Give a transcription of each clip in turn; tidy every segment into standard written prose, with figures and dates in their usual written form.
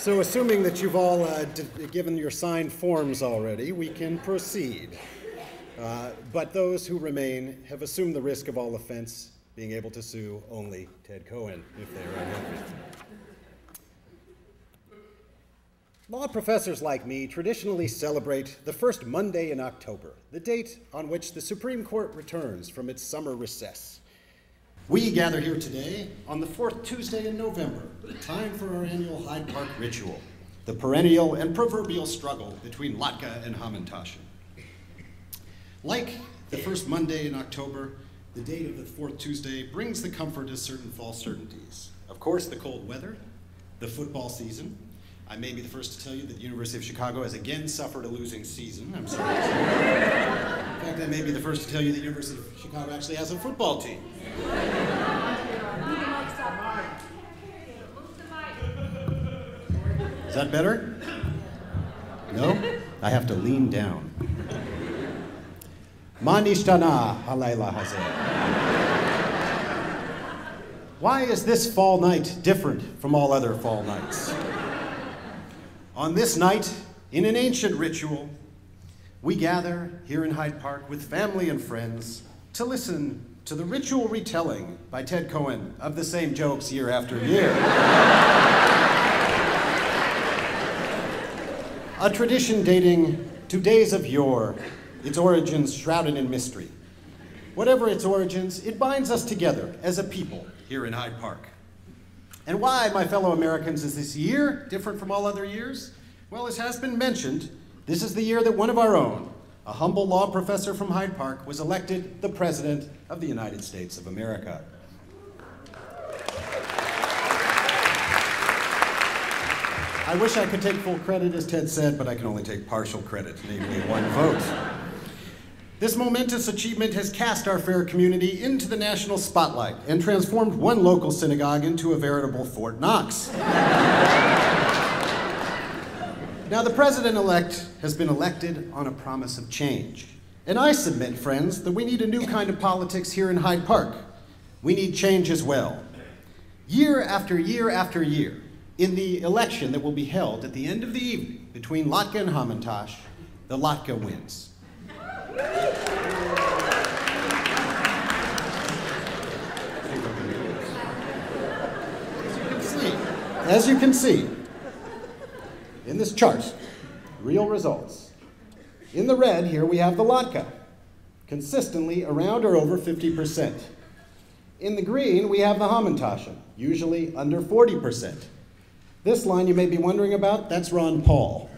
So assuming that you've all given your signed forms already, we can proceed. But those who remain have assumed the risk of all offense, being able to sue only Ted Cohen if they are unhappy. Law professors like me traditionally celebrate the first Monday in October, the date on which the Supreme Court returns from its summer recess. We gather here today on the fourth Tuesday in November, time for our annual Hyde Park ritual, the perennial and proverbial struggle between Latke and Hamantaschen. Like the first Monday in October, the date of the fourth Tuesday brings the comfort of certain false certainties. Of course, the cold weather, the football season. I may be the first to tell you that the University of Chicago has again suffered a losing season. I'm sorry. In fact, I may be the first to tell you that the University of Chicago actually has a football team. Is that better? No? I have to lean down. Ma nishtana halayla hazeh. Why is this fall night different from all other fall nights? On this night, in an ancient ritual, we gather here in Hyde Park with family and friends to listen to the ritual retelling by Ted Cohen of the same jokes year after year. A tradition dating to days of yore, its origins shrouded in mystery. Whatever its origins, it binds us together as a people here in Hyde Park. And why, my fellow Americans, is this year different from all other years? Well, as has been mentioned, this is the year that one of our own, a humble law professor from Hyde Park, was elected the President of the United States of America. I wish I could take full credit, as Ted said, but I can only take partial credit, namely one vote. This momentous achievement has cast our fair community into the national spotlight and transformed one local synagogue into a veritable Fort Knox. Now, the president-elect has been elected on a promise of change. And I submit, friends, that we need a new kind of politics here in Hyde Park. We need change as well. Year after year after year, in the election that will be held at the end of the evening between Latke and Hamantash, the Latke wins. As you can see, in this chart, real results. In the red here we have the Latke, consistently around or over 50%. In the green we have the Hamantaschen, usually under 40%. This line you may be wondering about, that's Ron Paul.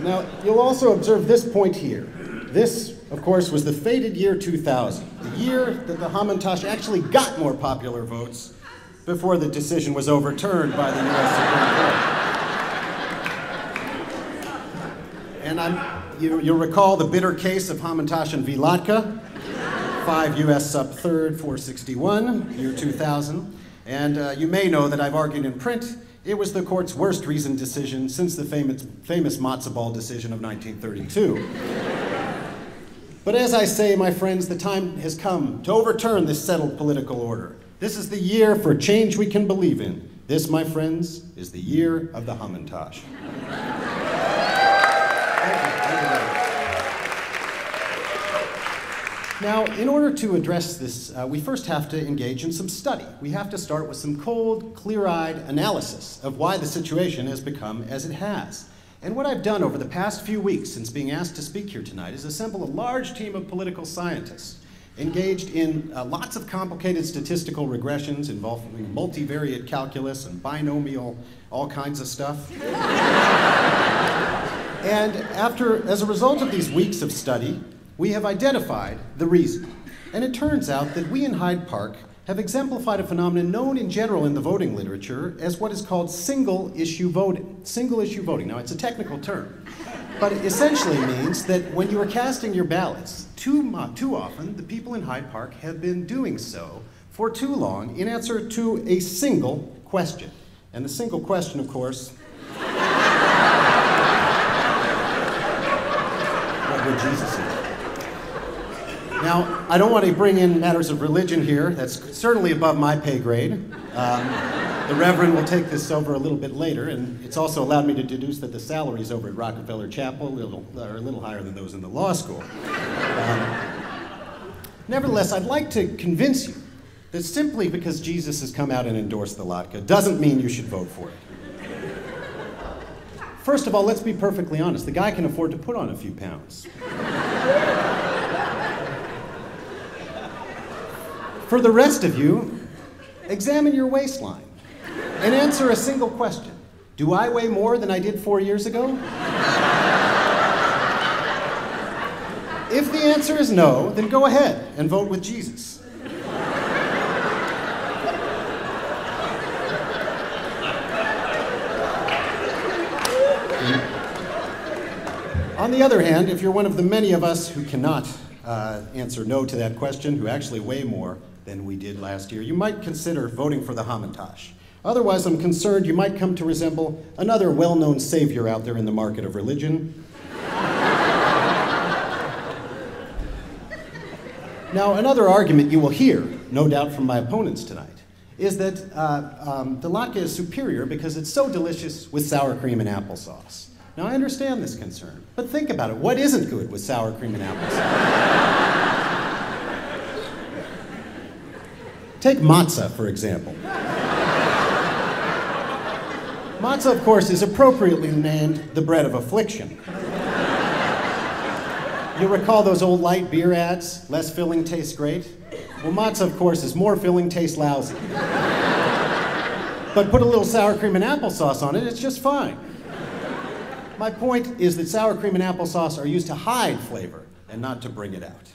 Now, you'll also observe this point here. This, of course, was the fated year 2000, the year that the Hamantash actually got more popular votes before the decision was overturned by the U.S. Supreme Court. And you'll recall the bitter case of Hamantaschen v. Latke, 5 U.S. sub 3rd 461, year 2000. And you may know that I've argued in print it was the court's worst reasoned decision since the famous matzo ball decision of 1932. But as I say, my friends, the time has come to overturn this settled political order. This is the year for change we can believe in. This, my friends, is the year of the Hamantash. Now, in order to address this, we first have to engage in some study. We have to start with some cold, clear-eyed analysis of why the situation has become as it has. And what I've done over the past few weeks since being asked to speak here tonight is assemble a large team of political scientists engaged in lots of complicated statistical regressions involving multivariate calculus and binomial, all kinds of stuff. And as a result of these weeks of study, we have identified the reason. And it turns out that we in Hyde Park have exemplified a phenomenon known in general in the voting literature as what is called single-issue voting. Single-issue voting. Now, it's a technical term, but it essentially means that when you are casting your ballots, too often the people in Hyde Park have been doing so for too long in answer to a single question. And the single question, of course, what would Jesus say? Now, I don't want to bring in matters of religion here. That's certainly above my pay grade. The Reverend will take this over a little bit later, and it's also allowed me to deduce that the salaries over at Rockefeller Chapel are a little higher than those in the law school. Nevertheless, I'd like to convince you that simply because Jesus has come out and endorsed the latke doesn't mean you should vote for it. First of all, let's be perfectly honest. The guy can afford to put on a few pounds. For the rest of you, examine your waistline and answer a single question. Do I weigh more than I did 4 years ago? If the answer is no, then go ahead and vote with Jesus. On the other hand, if you're one of the many of us who cannot answer no to that question, who actually weigh more than we did last year, you might consider voting for the Hamantash. Otherwise, I'm concerned you might come to resemble another well-known savior out there in the market of religion. Now, another argument you will hear, no doubt from my opponents tonight, is that the latke is superior because it's so delicious with sour cream and applesauce. Now, I understand this concern, but think about it. What isn't good with sour cream and applesauce? Take matzah, for example. Matzah, of course, is appropriately named the bread of affliction. You recall those old light beer ads? Less filling tastes great. Well, matzah, of course, is more filling, tastes lousy. But put a little sour cream and applesauce on it, it's just fine. My point is that sour cream and applesauce are used to hide flavor and not to bring it out.